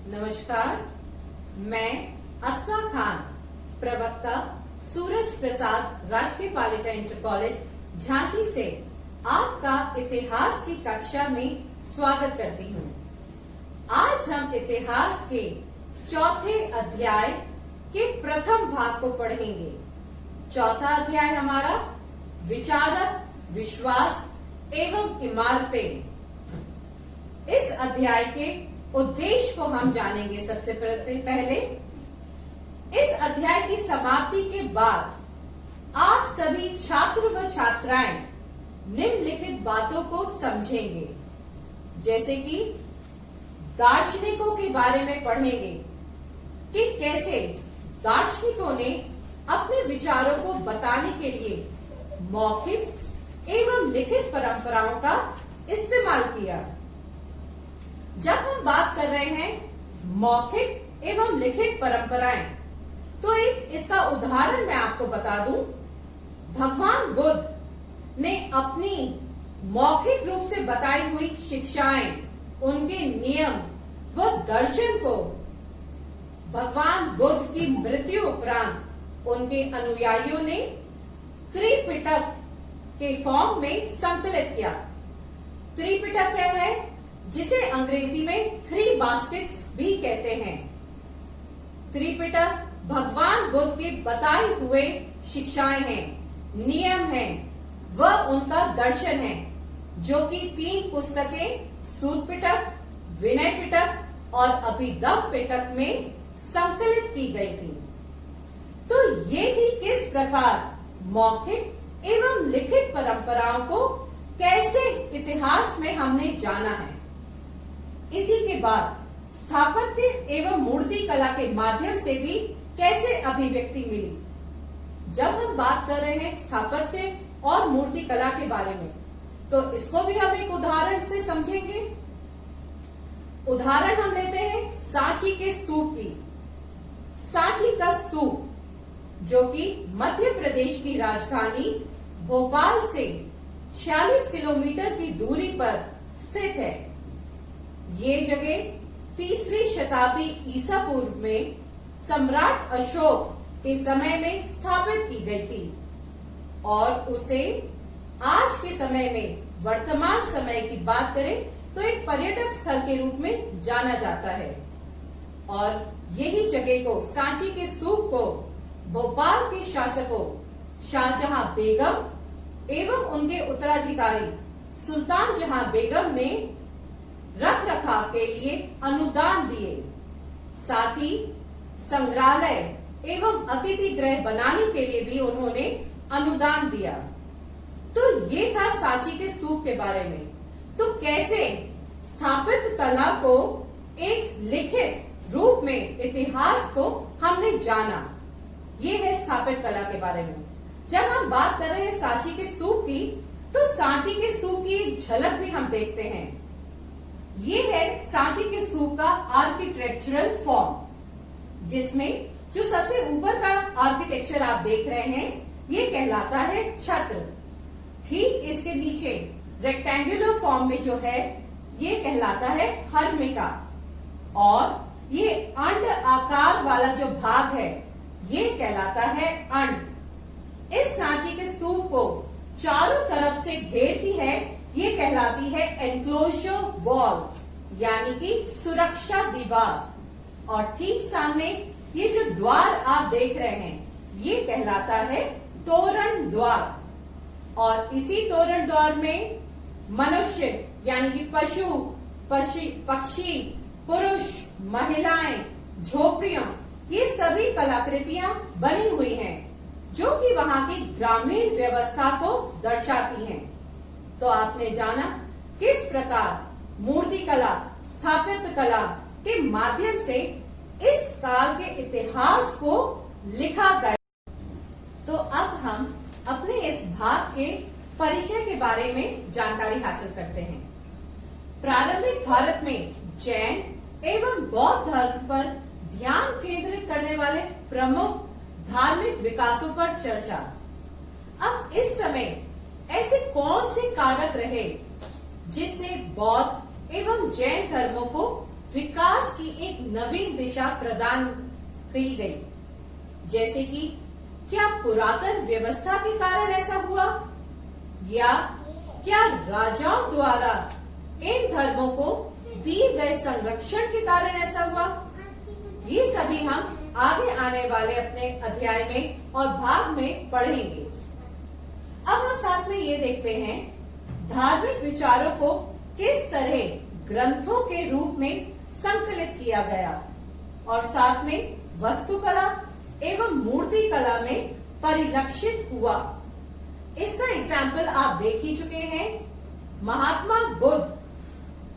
नमस्कार, मैं अस्मा खान, प्रवक्ता सूरज प्रसाद राजकीय बालिका इंटर कॉलेज झांसी से आपका इतिहास की कक्षा में स्वागत करती हूँ। आज हम इतिहास के चौथे अध्याय के प्रथम भाग को पढ़ेंगे। चौथा अध्याय हमारा विचारक, विश्वास एवं इमारतें। इस अध्याय के उद्देश्य को हम जानेंगे। सबसे पहले इस अध्याय की समाप्ति के बाद आप सभी छात्र व छात्राएं निम्नलिखित बातों को समझेंगे, जैसे कि दार्शनिकों के बारे में पढ़ेंगे कि कैसे दार्शनिकों ने अपने विचारों को बताने के लिए मौखिक एवं लिखित परंपराओं का इस्तेमाल किया। जब हम बात कर रहे हैं मौखिक एवं लिखित परंपराएं, तो एक इसका उदाहरण मैं आपको बता दूं। भगवान बुद्ध ने अपनी मौखिक रूप से बताई हुई शिक्षाएं, उनके नियम व दर्शन को भगवान बुद्ध की मृत्यु उपरांत उनके अनुयायियों ने त्रिपिटक के फॉर्म में संकलित किया। त्रिपिटक क्या है? जिसे अंग्रेजी में 3 बास्केट्स भी कहते हैं। त्रिपिटक भगवान बुद्ध के बताए हुए शिक्षाएं हैं, नियम हैं व उनका दर्शन है, जो कि 3 पुस्तकें सूत पिटक, विनय पिटक और अभिगम पिटक में संकलित की गई थी। तो ये थी किस प्रकार मौखिक एवं लिखित परंपराओं को कैसे इतिहास में हमने जाना है। इसी के बाद स्थापत्य एवं मूर्ति कला के माध्यम से भी कैसे अभिव्यक्ति मिली। जब हम बात कर रहे हैं स्थापत्य और मूर्ति कला के बारे में, तो इसको भी हम एक उदाहरण से समझेंगे। उदाहरण हम लेते हैं सांची के स्तूप की। सांची का स्तूप, जो कि मध्य प्रदेश की राजधानी भोपाल से 46 किलोमीटर की दूरी पर स्थित है। ये जगह 3वीं शताब्दी ईसा पूर्व में सम्राट अशोक के समय में स्थापित की गई थी और उसे आज के समय में, वर्तमान समय की बात करें तो एक पर्यटक स्थल के रूप में जाना जाता है। और यही जगह को, सांची के स्तूप को, भोपाल के शासकों शाहजहां बेगम एवं उनके उत्तराधिकारी सुल्तान जहां बेगम ने रख रखाव के लिए अनुदान दिए। साथ ही संग्रहालय एवं अतिथि गृह बनाने के लिए भी उन्होंने अनुदान दिया। तो ये था सांची के स्तूप के बारे में। तो कैसे स्थापित कला को एक लिखित रूप में, इतिहास को हमने जाना, ये है स्थापित कला के बारे में। जब हम बात कर रहे हैं सांची के स्तूप की, तो सांची के स्तूप की एक झलक भी हम देखते हैं। ये है सांची के स्तूप का आर्किटेक्चरल फॉर्म, जिसमें जो सबसे ऊपर का आर्किटेक्चर आप देख रहे हैं, ये कहलाता है छत्र। ठीक इसके नीचे रेक्टेंगुलर फॉर्म में जो है, ये कहलाता है हर्मिका। और ये अंड आकार वाला जो भाग है, ये कहलाता है अंड। इस सांची के स्तूप को चारों तरफ से घेरती है, ये कहलाती है एनक्लोजर वॉल, यानी कि सुरक्षा दीवार। और ठीक सामने ये जो द्वार आप देख रहे हैं, ये कहलाता है तोरण द्वार। और इसी तोरण द्वार में मनुष्य यानी कि पशु, पक्षी, पुरुष, महिलाएं, झोपड़ियां, ये सभी कलाकृतियां बनी हुई हैं, जो कि वहां की ग्रामीण व्यवस्था को दर्शाती हैं। तो आपने जाना किस प्रकार मूर्ति कला, स्थापत्य कला के माध्यम से इस काल के इतिहास को लिखा गया। तो अब हम अपने इस भाग के परिचय के बारे में जानकारी हासिल करते हैं। प्रारंभिक भारत में जैन एवं बौद्ध धर्म पर ध्यान केंद्रित करने वाले प्रमुख धार्मिक विकासों पर चर्चा। अब इस समय ऐसे कौन से कारक रहे जिससे बौद्ध एवं जैन धर्मों को विकास की एक नवीन दिशा प्रदान की गई। जैसे कि क्या पुरातन व्यवस्था के कारण ऐसा हुआ, या क्या राजाओं द्वारा इन धर्मों को दिए गए संरक्षण के कारण ऐसा हुआ। ये सभी हम आगे आने वाले अपने अध्याय में और भाग में पढ़ेंगे। अब हम साथ में ये देखते हैं धार्मिक विचारों को किस तरह ग्रंथों के रूप में संकलित किया गया और साथ में वास्तुकला एवं मूर्ति कला में परिलक्षित हुआ। इसका एग्जाम्पल आप देख ही चुके हैं। महात्मा बुद्ध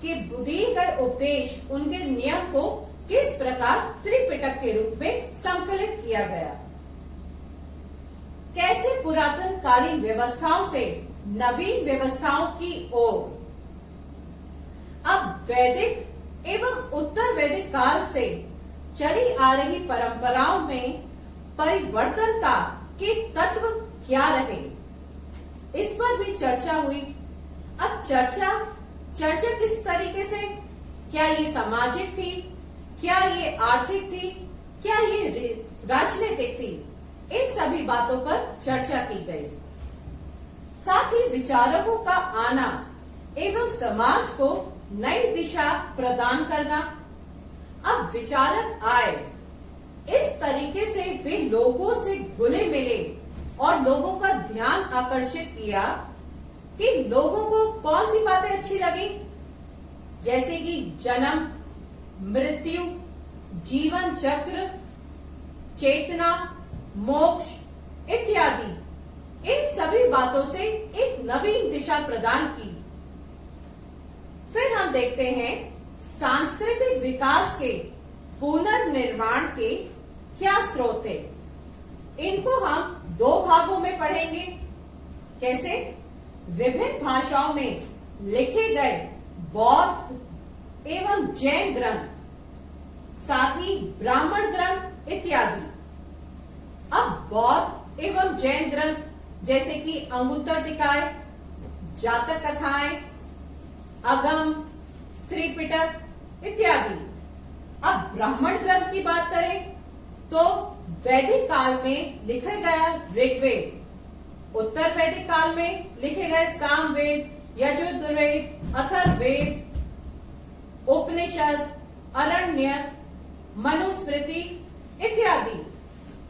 के दिए गए उपदेश, उनके नियम को किस प्रकार त्रिपिटक के रूप में संकलित किया गया, कैसे पुरातन कालीन व्यवस्थाओं से नवीन व्यवस्थाओं की ओर। अब वैदिक एवं उत्तर वैदिक काल से चली आ रही परंपराओं में परिवर्तनता के तत्व क्या रहे, इस पर भी चर्चा हुई। अब चर्चा किस तरीके से, क्या ये सामाजिक थी, क्या ये आर्थिक थी, क्या ये राजनीतिक थी, इन सभी बातों पर चर्चा की गई। साथ ही विचारकों का आना एवं समाज को नई दिशा प्रदान करना। अब विचारक आए, इस तरीके से वे लोगों से घुले मिले और लोगों का ध्यान आकर्षित किया कि लोगों को कौन सी बातें अच्छी लगी, जैसे कि जन्म, मृत्यु, जीवन चक्र, चेतना, मोक्ष इत्यादि। इन सभी बातों से एक नवीन दिशा प्रदान की। फिर हम देखते हैं सांस्कृतिक विकास के पुनर्निर्माण के क्या स्रोत थे। इनको हम दो भागों में पढ़ेंगे। कैसे? विभिन्न भाषाओं में लिखे गए बौद्ध एवं जैन ग्रंथ, साथ ही ब्राह्मण ग्रंथ इत्यादि। अब बौद्ध एवं जैन ग्रंथ जैसे कि अंगुत्तर निकाय, जातक कथाएं, अगम, त्रिपिटक इत्यादि। अब ब्राह्मण ग्रंथ की बात करें तो वैदिक काल में लिखे गया ऋग्वेद, उत्तर वैदिक काल में लिखे गए सामवेद, यजुर्वेद, अथर्ववेद, उपनिषद, अरण्यक, मनुस्मृति इत्यादि।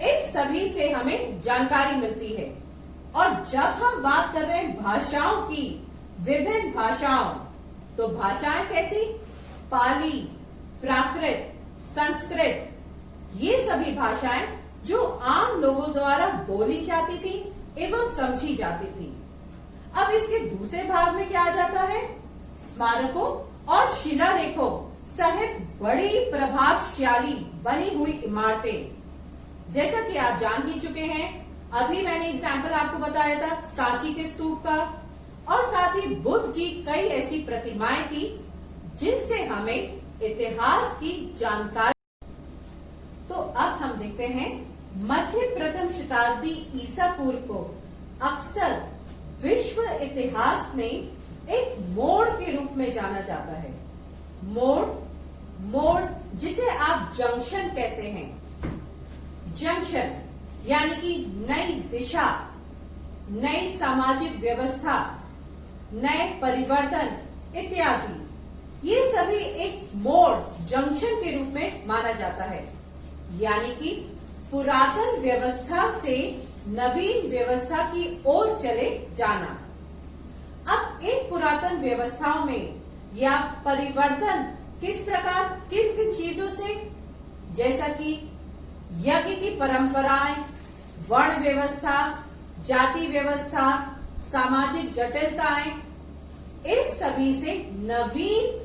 इन सभी से हमें जानकारी मिलती है। और जब हम बात कर रहे हैं भाषाओं की, विभिन्न भाषाओं, तो भाषाएं कैसी? पाली, प्राकृत, संस्कृत, ये सभी भाषाएं जो आम लोगों द्वारा बोली जाती थी एवं समझी जाती थी। अब इसके दूसरे भाग में क्या आ जाता है? स्मारकों और शिलालेखों सहित बड़ी प्रभावशाली बनी हुई इमारतें। जैसा कि आप जान ही चुके हैं, अभी मैंने एग्जाम्पल आपको बताया था सांची के स्तूप का, और साथ ही बुद्ध की कई ऐसी प्रतिमाएं थी जिनसे हमें इतिहास की जानकारी। तो अब हम देखते हैं मध्य प्रथम शताब्दी ईसा पूर्व को अक्सर विश्व इतिहास में एक मोड़ के रूप में जाना जाता है। मोड़ जिसे आप जंक्शन कहते हैं। जंक्शन यानी कि नई दिशा, नई सामाजिक व्यवस्था, नए परिवर्तन इत्यादि। ये सभी एक मोड़, जंक्शन के रूप में माना जाता है। यानी कि पुरातन व्यवस्था से नवीन व्यवस्था की ओर चले जाना। अब इन पुरातन व्यवस्थाओं में या परिवर्तन किस प्रकार, किन किन चीजों से, जैसा कि यज्ञ की परंपराएं, वर्ण व्यवस्था, जाति व्यवस्था, सामाजिक जटिलताएं, इन सभी से नवीन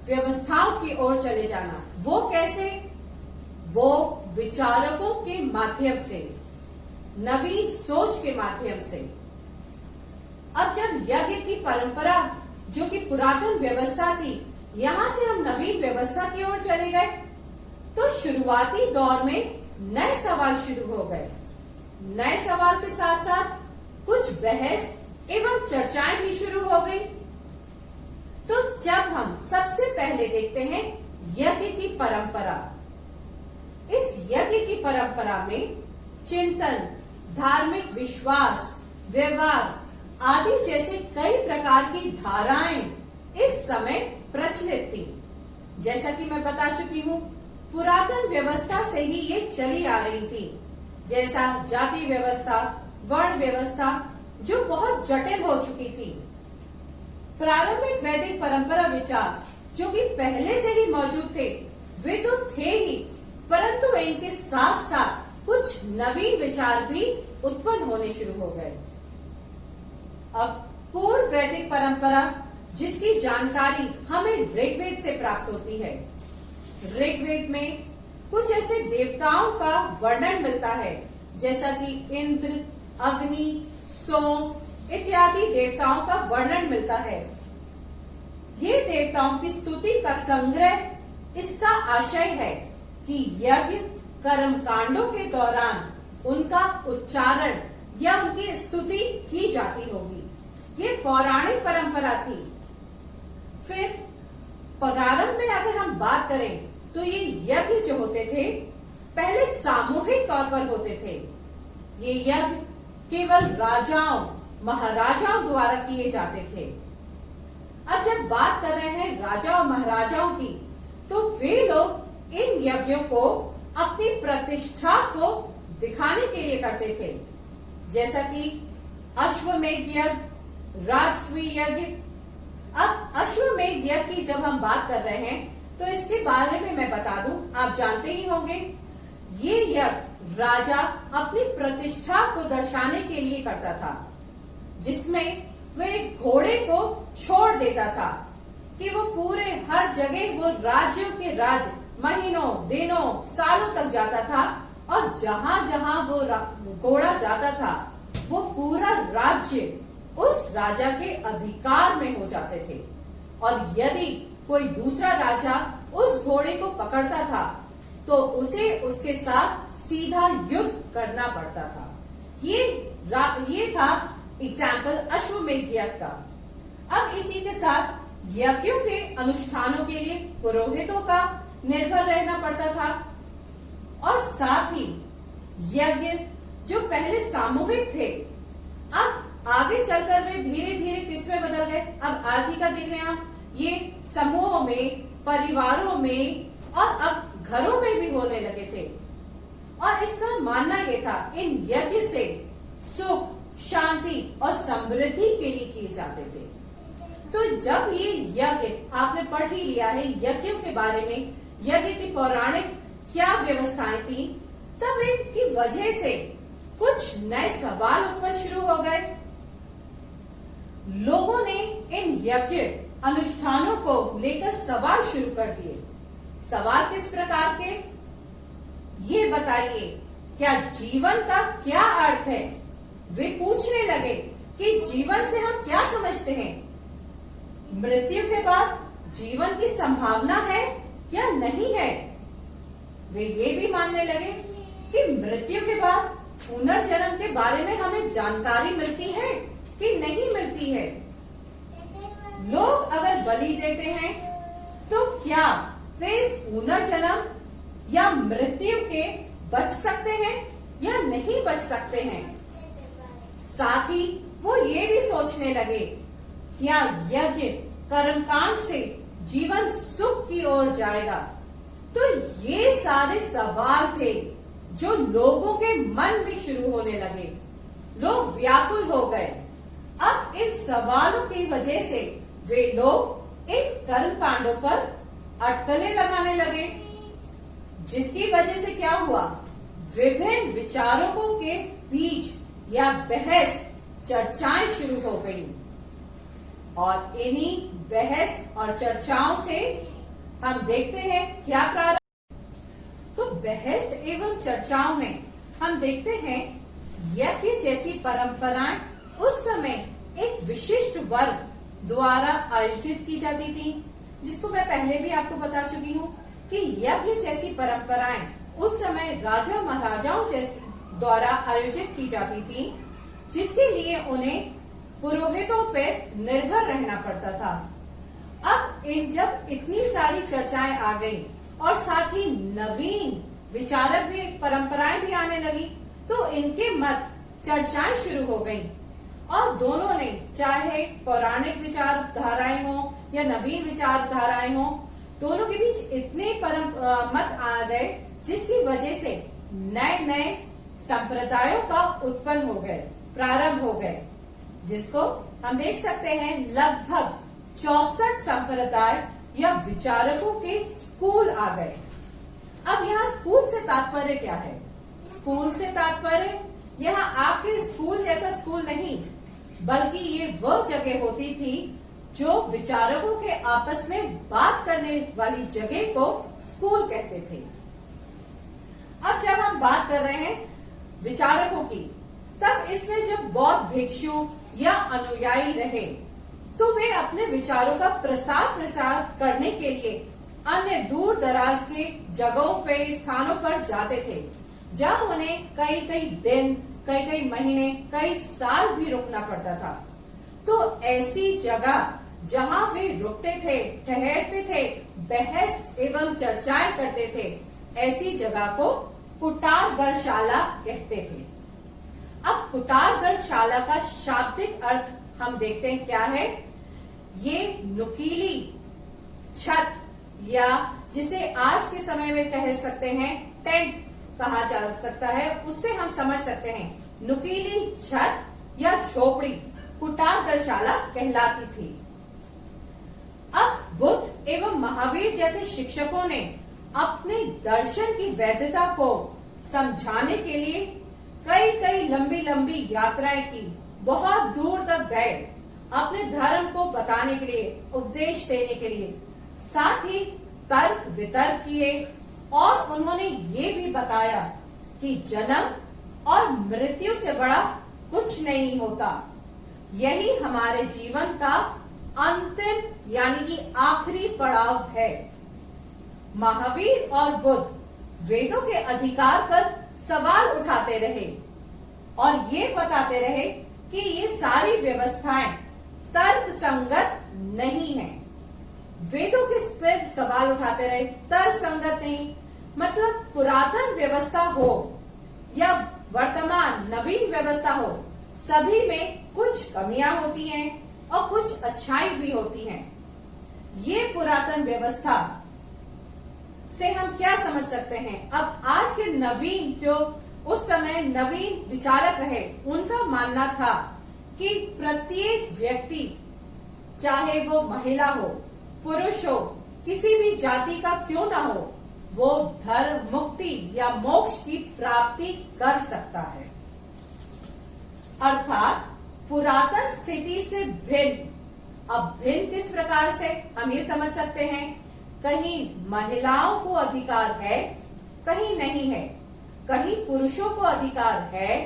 व्यवस्थाओं की ओर चले जाना। वो कैसे? वो विचारकों के माध्यम से, नवीन सोच के माध्यम से। अब जब यज्ञ की परंपरा जो कि पुरातन व्यवस्था थी, यहां से हम नवीन व्यवस्था की ओर चले गए, तो शुरुआती दौर में नए सवाल शुरू हो गए। नए सवाल के साथ साथ कुछ बहस एवं चर्चाएं भी शुरू हो गई। तो जब हम सबसे पहले देखते हैं यज्ञ की परंपरा, यज्ञ की परंपरा में चिंतन, धार्मिक विश्वास, व्यवहार आदि जैसे कई प्रकार की धाराएं इस समय प्रचलित थी। जैसा कि मैं बता चुकी हूँ, पुरातन व्यवस्था से ही ये चली आ रही थी, जैसा जाति व्यवस्था, वर्ण व्यवस्था, जो बहुत जटिल हो चुकी थी। प्रारंभिक वैदिक परंपरा विचार जो कि पहले से ही मौजूद थे, वे तो थे ही, परंतु इनके साथ साथ कुछ नवीन विचार भी उत्पन्न होने शुरू हो गए। अब पूर्व वैदिक परंपरा, जिसकी जानकारी हमें ऋग्वेद से प्राप्त होती है। ऋग्वेद में कुछ ऐसे देवताओं का वर्णन मिलता है, जैसा कि इंद्र, अग्नि, सोम इत्यादि देवताओं का वर्णन मिलता है। ये देवताओं की स्तुति का संग्रह, इसका आशय है कि यज्ञ कर्म कांडों के दौरान उनका उच्चारण या उनकी स्तुति की जाती होगी। ये पौराणिक परंपरा थी। फिर प्रारंभ में अगर हम बात करें तो ये यज्ञ जो होते थे, पहले सामूहिक तौर पर होते थे। ये यज्ञ केवल राजाओं, महाराजाओं द्वारा किए जाते थे। अब जब बात कर रहे हैं राजा और महाराजाओं की, तो वे लोग इन यज्ञों को अपनी प्रतिष्ठा को दिखाने के लिए करते थे, जैसा कि अश्वमेध यज्ञ, राजस्वी यज्ञ। अब अश्वमेध यज्ञ की जब हम बात कर रहे हैं तो इसके बारे में मैं बता दूं, आप जानते ही होंगे, ये यज्ञ राजा अपनी प्रतिष्ठा को दर्शाने के लिए करता था, जिसमें वह घोड़े को छोड़ देता था कि वो पूरे हर जगह वो राज्यों के राज महीनों, दिनों, सालों तक जाता था, और जहां जहां वो घोड़ा जाता था, वो पूरा राज्य उस राजा के अधिकार में हो जाते थे। और यदि कोई दूसरा राजा उस घोड़े को पकड़ता था तो उसे उसके साथ सीधा युद्ध करना पड़ता था। ये था एग्जाम्पल अश्वमेध यज्ञ का। अब इसी के साथ यज्ञों के अनुष्ठानों के लिए पुरोहितों का निर्भर रहना पड़ता था, और साथ ही यज्ञ जो पहले सामूहिक थे, अब आगे चलकर वे धीरे धीरे किसमें बदल गए। अब आज ही का देख रहे हैं आप, ये समूहों में, परिवारों में और अब घरों में भी होने लगे थे। और इसका मानना ये था, इन यज्ञ से सुख, शांति और समृद्धि के लिए किए जाते थे। तो जब ये यज्ञ आपने पढ़ ही लिया है यज्ञों के बारे में, यज्ञ की पौराणिक क्या व्यवस्थाएं थी, तब इनकी वजह से कुछ नए सवाल उत्पन्न शुरू हो गए। लोगों ने इन यज्ञ अनुष्ठानों को लेकर सवाल शुरू कर दिए। सवाल किस प्रकार के, ये बताइए, क्या जीवन का क्या अर्थ है। वे पूछने लगे कि जीवन से हम क्या समझते हैं, मृत्यु के बाद जीवन की संभावना है या नहीं है। वे ये भी मानने लगे कि मृत्यु के बाद पुनर्जन्म के बारे में हमें जानकारी मिलती है कि नहीं मिलती है। लोग अगर बलि देते हैं तो क्या वे इस पुनर्जन्म या मृत्यु के बच सकते हैं या नहीं बच सकते हैं। साथ ही वो ये भी सोचने लगे, क्या यज्ञ कर्मकांड से जीवन सुख की ओर जाएगा। तो ये सारे सवाल थे जो लोगों के मन में शुरू होने लगे। लोग व्याकुल हो गए। अब इन सवालों की वजह से वे लोग इन कर्म कांडों पर अटकलें लगाने लगे, जिसकी वजह से क्या हुआ, विभिन्न विचारकों के बीच या बहस चर्चाएं शुरू हो गई। और इन्हीं बहस और चर्चाओं से हम देखते हैं क्या प्रारंभ। तो बहस एवं चर्चाओं में हम देखते हैं यज्ञ जैसी परंपराएं उस समय एक विशिष्ट वर्ग द्वारा आयोजित की जाती थी, जिसको मैं पहले भी आपको बता चुकी हूँ कि यज्ञ जैसी परंपराएं उस समय राजा महाराजाओं द्वारा आयोजित की जाती थी, जिसके लिए उन्हें पुरोहितों पर निर्भर रहना पड़ता था। अब जब इतनी सारी चर्चाएं आ गई और साथ ही नवीन विचारक भी, परंपराएं भी आने लगी, तो इनके मत चर्चाएं शुरू हो गईं और दोनों ने, चाहे पौराणिक विचारधाराएं हो या नवीन विचारधाराएं हो, दोनों के बीच इतने मत आ गए जिसकी वजह से नए नए संप्रदायों का उत्पन्न हो गए, प्रारंभ हो गए, जिसको हम देख सकते हैं लगभग 64 संप्रदाय या विचारकों के स्कूल आ गए। अब यहाँ स्कूल से तात्पर्य क्या है? स्कूल से तात्पर्य यहाँ आपके स्कूल जैसा स्कूल नहीं, बल्कि ये वह जगह होती थी जो विचारकों के आपस में बात करने वाली जगह को स्कूल कहते थे। अब जब हम बात कर रहे हैं विचारकों की, तब इसमें जब बौद्ध भिक्षु या अनुयायी रहे तो वे अपने विचारों का प्रसार करने के लिए अन्य दूर दराज के जगहों पे, स्थानों पर जाते थे, जब उन्हें कई कई दिन, कई कई महीने, कई साल भी रुकना पड़ता था। तो ऐसी जगह जहां वे रुकते थे, ठहरते थे, बहस एवं चर्चाएं करते थे, ऐसी जगह को कुटारगढ़शाला कहते थे। अब कुटारगढ़शाला का शाब्दिक अर्थ हम देखते हैं क्या है। ये नुकीली छत, या जिसे आज के समय में कह सकते हैं टेंट कहा जा सकता है, उससे हम समझ सकते हैं नुकीली छत या झोपड़ी कुटारगढ़शाला कहलाती थी। अब बुद्ध एवं महावीर जैसे शिक्षकों ने अपने दर्शन की वैधता को समझाने के लिए कई कई लंबी लंबी यात्राएं की, बहुत दूर तक गए अपने धर्म को बताने के लिए, उपदेश देने के लिए। साथ ही तर्क वितर्क किए और उन्होंने ये भी बताया कि जन्म और मृत्यु से बड़ा कुछ नहीं होता, यही हमारे जीवन का अंतिम यानी कि आखिरी पड़ाव है। महावीर और बुद्ध वेदों के अधिकार पर सवाल उठाते रहे और ये बताते रहे कि ये सारी व्यवस्थाएं तर्क संगत नहीं है। वेदों के पर सवाल उठाते रहे, तर्क संगत नहीं, मतलब पुरातन व्यवस्था हो या वर्तमान नवीन व्यवस्था हो, सभी में कुछ कमियां होती हैं और कुछ अच्छाई भी होती हैं। ये पुरातन व्यवस्था से हम क्या समझ सकते हैं? अब आज के नवीन, जो उस समय नवीन विचारक रहे, उनका मानना था कि प्रत्येक व्यक्ति, चाहे वो महिला हो, पुरुष हो, किसी भी जाति का क्यों ना हो, वो धर्म मुक्ति या मोक्ष की प्राप्ति कर सकता है। अर्थात पुरातन स्थिति से भिन्न। अब भिन्न किस प्रकार से हम ये समझ सकते हैं, कहीं महिलाओं को अधिकार है, कहीं नहीं है, कहीं पुरुषों को अधिकार है,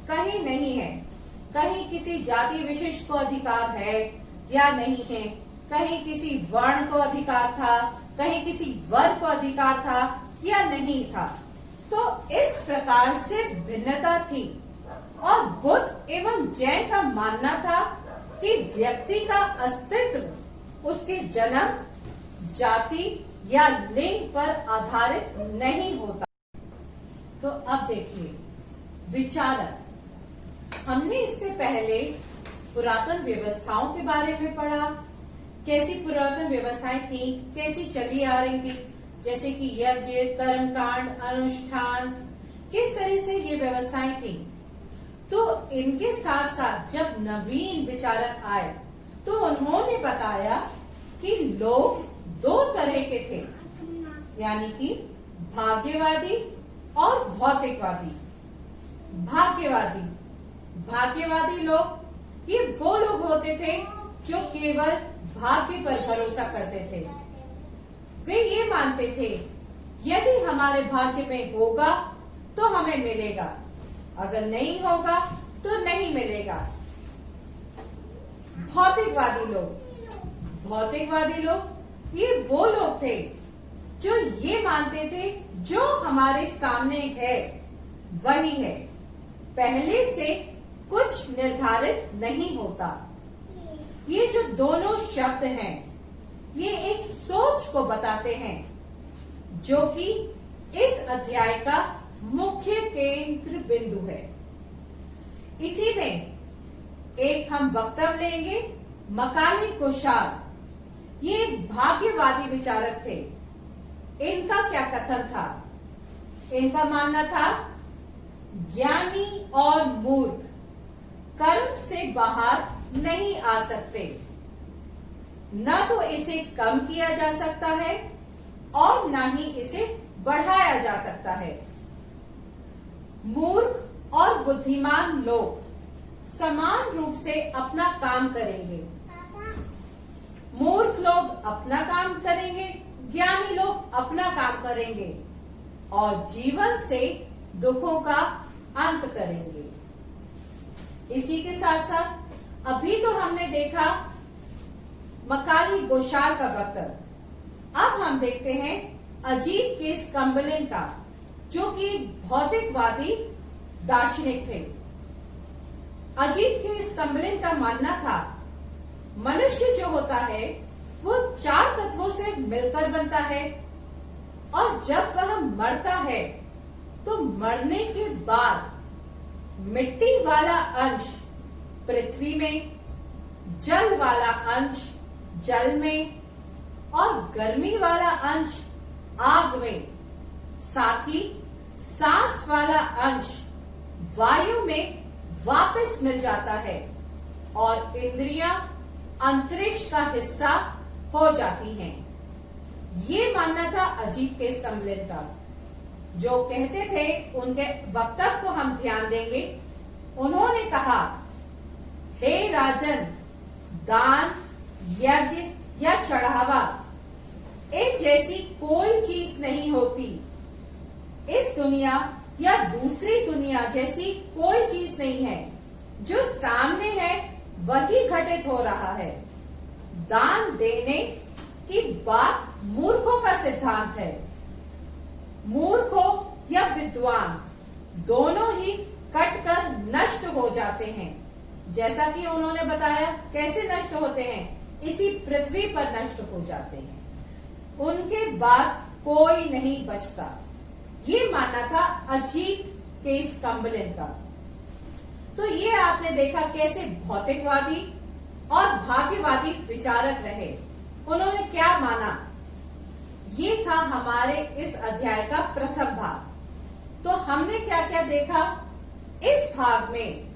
कहीं नहीं है, कहीं किसी जाति विशिष्ट को अधिकार है या नहीं है, कहीं किसी वर्ण को अधिकार था, कहीं किसी वर्ग को अधिकार था या नहीं था। तो इस प्रकार से भिन्नता थी और बुद्ध एवं जैन का मानना था कि व्यक्ति का अस्तित्व उसके जन्म, जाति या लिंग पर आधारित नहीं होता। तो अब देखिए विचारक, हमने इससे पहले पुरातन व्यवस्थाओं के बारे में पढ़ा, कैसी पुरातन व्यवस्थाएं थी, कैसी चली आ रही थी, जैसे कि यज्ञ, कर्मकांड, अनुष्ठान, किस तरह से ये व्यवस्थाएं थी। तो इनके साथ साथ जब नवीन विचारक आए तो उन्होंने बताया कि लोग दो तरह के थे, यानी कि भाग्यवादी और भौतिकवादी। भाग्यवादी लोग ये वो लोग होते थे जो केवल भाग्य पर भरोसा करते थे। वे ये मानते थे यदि हमारे भाग्य में होगा तो हमें मिलेगा, अगर नहीं होगा तो नहीं मिलेगा। भौतिकवादी लोग ये वो लोग थे जो ये मानते थे जो हमारे सामने है वही है, पहले से कुछ निर्धारित नहीं होता। ये जो दोनों शब्द हैं ये एक सोच को बताते हैं जो कि इस अध्याय का मुख्य केंद्र बिंदु है। इसी में एक हम वक्तव्य लेंगे। मकाली कोशार ये भाग्यवादी विचारक थे। इनका क्या कथन था? इनका मानना था ज्ञानी और मूर्ख कर्म से बाहर नहीं आ सकते। न तो इसे कम किया जा सकता है और न ही इसे बढ़ाया जा सकता है। मूर्ख और बुद्धिमान लोग समान रूप से अपना काम करेंगे। मूर्ख लोग अपना काम करेंगे, ज्ञानी लोग अपना काम करेंगे और जीवन से दुखों का अंत करेंगे। इसी के साथ साथ अभी तो हमने देखा मकाली कोशार का वक्तव्य। अब हम देखते हैं अजीत के स्कम्बलिन का, जो कि भौतिकवादी दार्शनिक थे। अजीत के स्कम्बलिन का मानना था मनुष्य जो होता है वो 4 तत्वों से मिलकर बनता है और जब वह मरता है तो मरने के बाद मिट्टी वाला अंश पृथ्वी में, जल वाला अंश जल में और गर्मी वाला अंश आग में, साथ ही सांस वाला अंश वायु में वापस मिल जाता है और इंद्रियां अंतरिक्ष का हिस्सा हो जाती हैं। ये मानना था अजीत के स्कम्बलिन का। जो कहते थे, उनके वक्तव्य को हम ध्यान देंगे। उन्होंने कहा, हे राजन, दान, यज्ञ या चढ़ावा इन जैसी कोई चीज नहीं होती। इस दुनिया या दूसरी दुनिया जैसी कोई चीज नहीं है। जो सामने है वही घटित हो रहा है। दान देने की बात मूर्खों का सिद्धांत है। मूर्ख हो या विद्वान दोनों ही कटकर नष्ट हो जाते हैं। जैसा कि उन्होंने बताया कैसे नष्ट होते हैं, इसी पृथ्वी पर नष्ट हो जाते हैं। उनके बाद कोई नहीं बचता। ये मानना था अजीत के स्कम्बलिन का। तो ये आपने देखा कैसे भौतिकवादी और भाग्यवादी विचारक रहे। उन्होंने क्या माना, ये था हमारे इस अध्याय का प्रथम भाग। तो हमने क्या क्या देखा? इस भाग में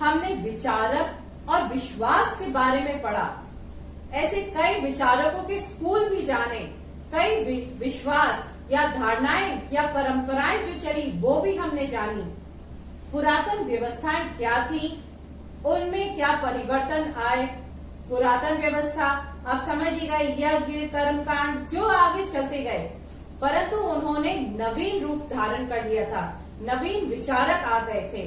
हमने विचारक और विश्वास के बारे में पढ़ा। ऐसे कई विचारकों के स्कूल भी जाने, कई विश्वास या धारणाएं या परंपराएं जो चली वो भी हमने जानी। पुरातन व्यवस्थाएं क्या थी, उनमें क्या परिवर्तन आए। पुरातन व्यवस्था आप समझिएगा, यज्ञ, कर्मकांड जो आगे चलते गए, परंतु उन्होंने नवीन रूप धारण कर लिया था। नवीन विचारक आ गए थे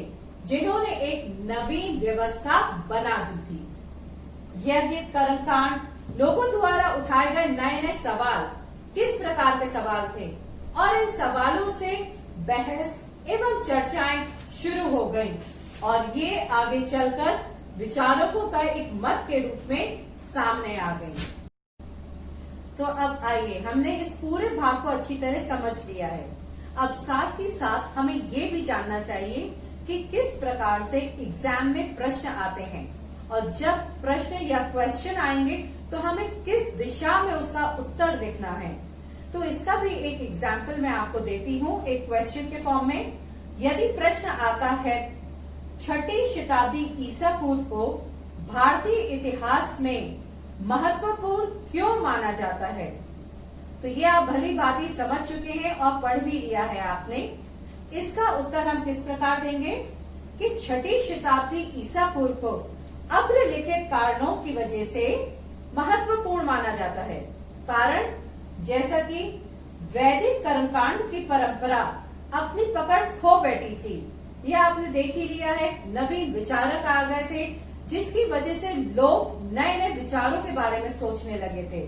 जिन्होंने एक नवीन व्यवस्था बना दी थी। यज्ञ, कर्मकांड लोगों द्वारा उठाए गए नए नए सवाल किस प्रकार के सवाल थे और इन सवालों से बहस एवं चर्चाएं शुरू हो गई और ये आगे चलकर विचारकों का एक मत के रूप में सामने आ गई। तो अब आइए, हमने इस पूरे भाग को अच्छी तरह समझ लिया है। अब साथ ही साथ हमें ये भी जानना चाहिए कि किस प्रकार से एग्जाम में प्रश्न आते हैं और जब प्रश्न या क्वेश्चन आएंगे तो हमें किस दिशा में उसका उत्तर लिखना है। तो इसका भी एक एग्जाम्पल मैं आपको देती हूँ एक क्वेश्चन के फॉर्म में। यदि प्रश्न आता है 6ठी शताब्दी ईसा पूर्व को भारतीय इतिहास में महत्वपूर्ण क्यों माना जाता है, तो ये आप भली भांति समझ चुके हैं और पढ़ भी लिया है आपने। इसका उत्तर हम किस प्रकार देंगे कि 6ठी शताब्दी ईसा पूर्व को अग्रलिखित कारणों की वजह से महत्वपूर्ण माना जाता है। कारण जैसा कि वैदिक कर्मकांड की परंपरा अपनी पकड़ खो बैठी थी, यह आपने देख ही लिया है। नवीन विचारक आ गए थे जिसकी वजह से लोग नए नए विचारों के बारे में सोचने लगे थे।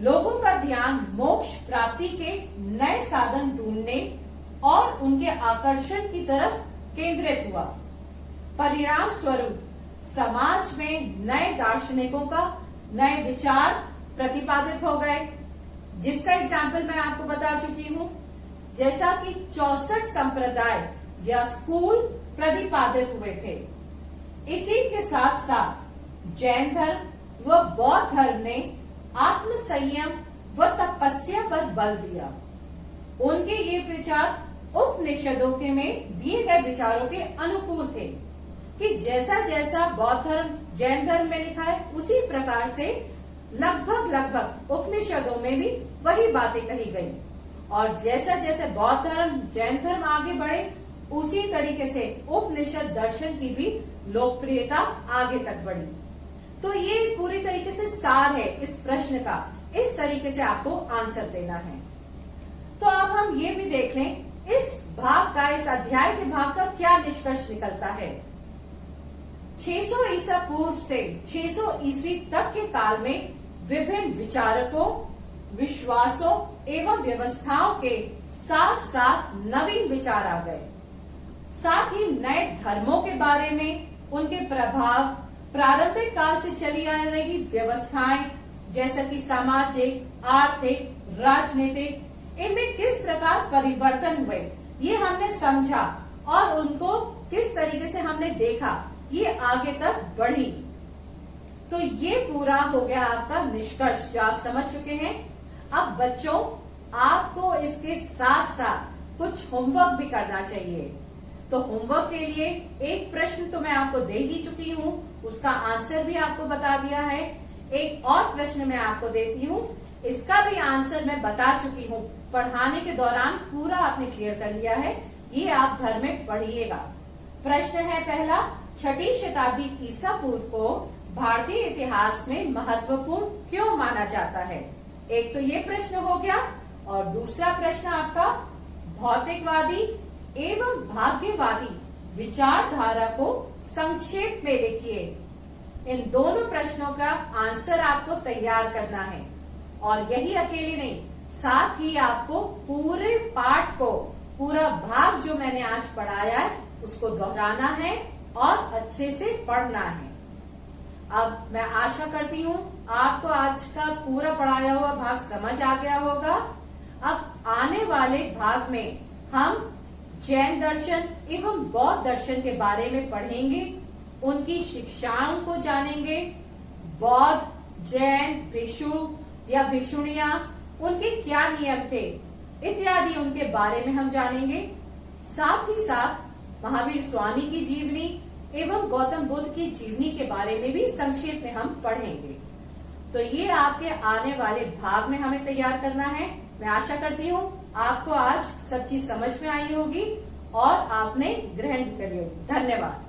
लोगों का ध्यान मोक्ष प्राप्ति के नए साधन ढूंढने और उनके आकर्षण की तरफ केंद्रित हुआ। परिणाम स्वरूप समाज में नए दार्शनिकों का नए विचार प्रतिपादित हो गए, जिसका एग्जाम्पल मैं आपको बता चुकी हूँ। जैसा कि 64 संप्रदाय या स्कूल प्रतिपादित हुए थे। इसी के साथ साथ जैन धर्म व बौद्ध धर्म ने आत्म संयम व तपस्या पर बल दिया। उनके ये विचार उपनिषदों के में दिए गए विचारों के अनुकूल थे कि जैसा जैसा बौद्ध धर्म जैन धर्म में लिखा है उसी प्रकार से लगभग उपनिषदों में भी वही बातें कही गई, और जैसा जैसे बौद्ध धर्म जैन धर्म आगे बढ़े उसी तरीके से उपनिषद दर्शन की भी लोकप्रियता आगे तक बढ़ी। तो ये पूरी तरीके से सार है इस प्रश्न का, इस तरीके से आपको आंसर देना है। तो अब हम ये भी देख लें इस भाग का, इस अध्याय के भाग का क्या निष्कर्ष निकलता है। 600 ईसा पूर्व से 600 ईस्वी तक के काल में विभिन्न विचारकों, विश्वासों एवं व्यवस्थाओं के साथ साथ नवीन विचार आ गए। साथ ही नए धर्मों के बारे में, उनके प्रभाव, प्रारंभिक काल से चली आ रही व्यवस्थाएं जैसा कि सामाजिक, आर्थिक, राजनीतिक, इनमें किस प्रकार परिवर्तन हुए ये हमने समझा और उनको किस तरीके से हमने देखा, ये आगे तक बढ़ी। तो ये पूरा हो गया आपका निष्कर्ष जो आप समझ चुके हैं। अब बच्चों आपको इसके साथ साथ कुछ होमवर्क भी करना चाहिए। तो होमवर्क के लिए एक प्रश्न तो मैं आपको दे ही चुकी हूँ, उसका आंसर भी आपको बता दिया है। एक और प्रश्न मैं आपको देती हूँ, इसका भी आंसर मैं बता चुकी हूँ। पढ़ाने के दौरान पूरा आपने क्लियर कर लिया है, ये आप घर में पढ़िएगा। प्रश्न है पहला, 6ठी शताब्दी ईसा पूर्व को भारतीय इतिहास में महत्वपूर्ण क्यों माना जाता है। एक तो ये प्रश्न हो गया, और दूसरा प्रश्न आपका भौतिकवादी एवं भाग्यवादी विचारधारा को संक्षेप में लिखिए। इन दोनों प्रश्नों का आंसर आपको तैयार करना है, और यही अकेले नहीं, साथ ही आपको पूरे पाठ को, पूरा भाग जो मैंने आज पढ़ाया है उसको दोहराना है और अच्छे से पढ़ना है। अब मैं आशा करती हूँ आपको आज का पूरा पढ़ाया हुआ भाग समझ आ गया होगा। अब आने वाले भाग में हम जैन दर्शन एवं बौद्ध दर्शन के बारे में पढ़ेंगे, उनकी शिक्षाओं को जानेंगे, बौद्ध, जैन, भिक्षु या भिक्षुणियां, उनके क्या नियम थे इत्यादि उनके बारे में हम जानेंगे। साथ ही साथ महावीर स्वामी की जीवनी एवं गौतम बुद्ध की जीवनी के बारे में भी संक्षेप में हम पढ़ेंगे। तो ये आपके आने वाले भाग में हमें तैयार करना है। मैं आशा करती हूँ आपको आज सब चीज समझ में आई होगी और आपने ग्रहण कर ली होगी। धन्यवाद।